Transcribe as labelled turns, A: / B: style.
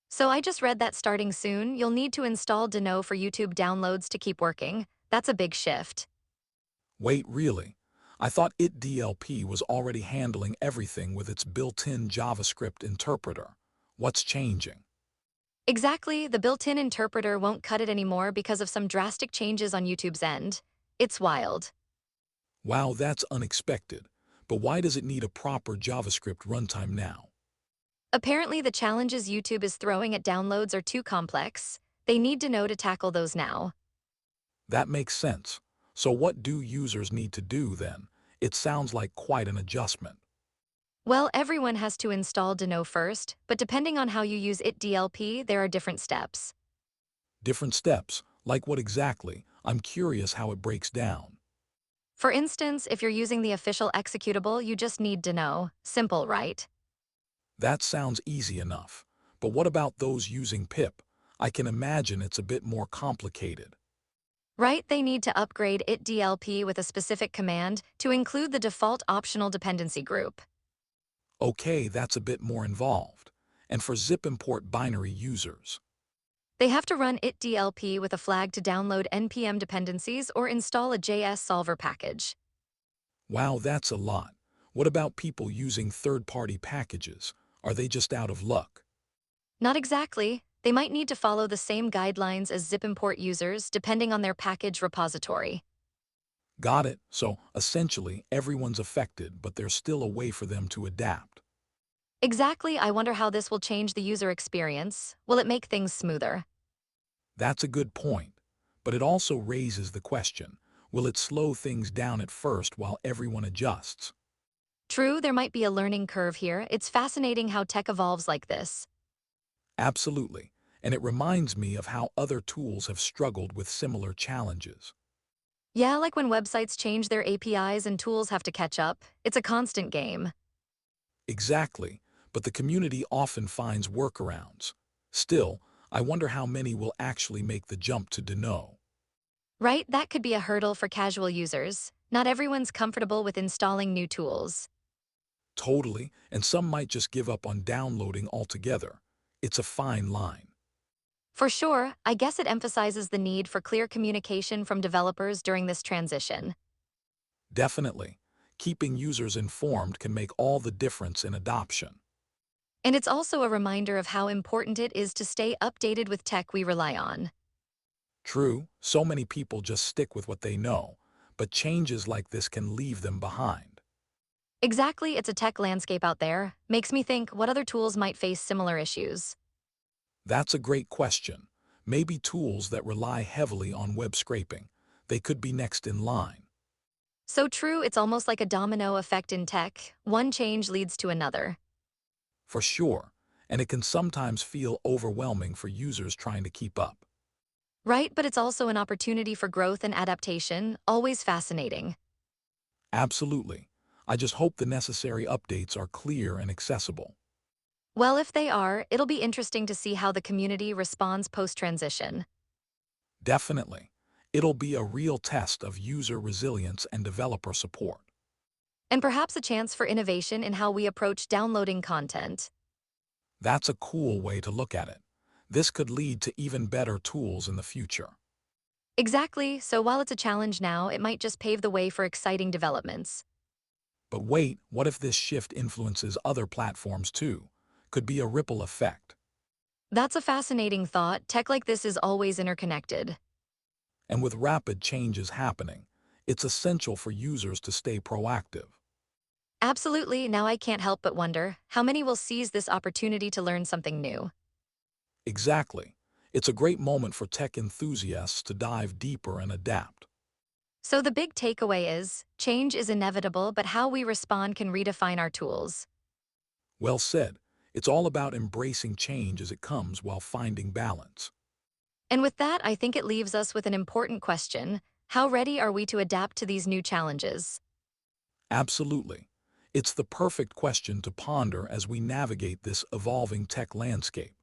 A: So I just read that starting soon, you'll need to install Deno for YouTube downloads to keep working. That's a big shift.
B: Wait, really? I thought yt-dlp was already handling everything with its built-in JavaScript interpreter. What's changing?
A: Exactly, the built-in interpreter won't cut it anymore because of some drastic changes on YouTube's end. It's wild.
B: Wow, that's unexpected. But why does it need a proper JavaScript runtime now?
A: Apparently, the challenges YouTube is throwing at downloads are too complex. They need Deno to tackle those now.
B: That makes sense. So what do users need to do then? It sounds like quite an adjustment.
A: Well, everyone has to install Deno first, but depending on how you use yt-dlp, there are different steps.
B: Different steps, like what exactly? I'm curious how it breaks down.
A: For instance, if you're using the official executable, you just need Deno. Simple, right?
B: That sounds easy enough. But what about those using pip? I can imagine it's a bit more complicated.
A: Right, they need to upgrade yt-dlp with a specific command to include the default optional dependency group.
B: Okay, that's a bit more involved. And for zip import binary users,
A: They have to run yt-dlp with a flag to download npm dependencies or install a JS solver package.
B: wow, that's a lot. What about people using third-party packages? Are they just out of luck?
A: Not exactly. They might need to follow the same guidelines as zip import users, depending on their package repository.
B: Got it. So, essentially, everyone's affected, but there's still a way for them to adapt.
A: Exactly, I wonder how this will change the user experience. Will it make things smoother?
B: That's a good point. But it also raises the question, will it slow things down at first while everyone adjusts?
A: True, there might be a learning curve here. It's fascinating how tech evolves like this.
B: Absolutely. And it reminds me of how other tools have struggled with similar challenges.
A: Yeah, like when websites change their APIs and tools have to catch up. It's a constant game.
B: Exactly. But the community often finds workarounds. Still, I wonder how many will actually make the jump to Deno.
A: Right? That could be a hurdle for casual users. Not everyone's comfortable with installing new tools.
B: Totally, and some might just give up on downloading altogether. It's a fine line.
A: For sure, I guess it emphasizes the need for clear communication from developers during this transition.
B: Definitely. Keeping users informed can make all the difference in adoption.
A: And it's also a reminder of how important it is to stay updated with tech we rely on.
B: True, so many people just stick with what they know, but changes like this can leave them behind.
A: Exactly, it's a tech landscape out there. Makes me think what other tools might face similar issues.
B: That's a great question. Maybe tools that rely heavily on web scraping. They could be next in line.
A: So true, it's almost like a domino effect in tech. One change leads to another.
B: For sure, and it can sometimes feel overwhelming for users trying to keep up.
A: Right, but it's also an opportunity for growth and adaptation, always fascinating.
B: Absolutely. I just hope the necessary updates are clear and accessible.
A: Well, if they are, it'll be interesting to see how the community responds post-transition.
B: Definitely. It'll be a real test of user resilience and developer support.
A: And perhaps a chance for innovation in how we approach downloading content.
B: That's a cool way to look at it. This could lead to even better tools in the future.
A: Exactly, so while it's a challenge now, it might just pave the way for exciting developments.
B: But wait, what if this shift influences other platforms too? Could be a ripple effect.
A: That's a fascinating thought. Tech like this is always interconnected.
B: And with rapid changes happening, it's essential for users to stay proactive.
A: Absolutely, now I can't help but wonder, how many will seize this opportunity to learn something new?
B: Exactly. It's a great moment for tech enthusiasts to dive deeper and adapt.
A: So the big takeaway is, change is inevitable, but how we respond can redefine our tools.
B: Well said. It's all about embracing change as it comes while finding balance.
A: And with that, I think it leaves us with an important question. How ready are we to adapt to these new challenges?
B: Absolutely. It's the perfect question to ponder as we navigate this evolving tech landscape.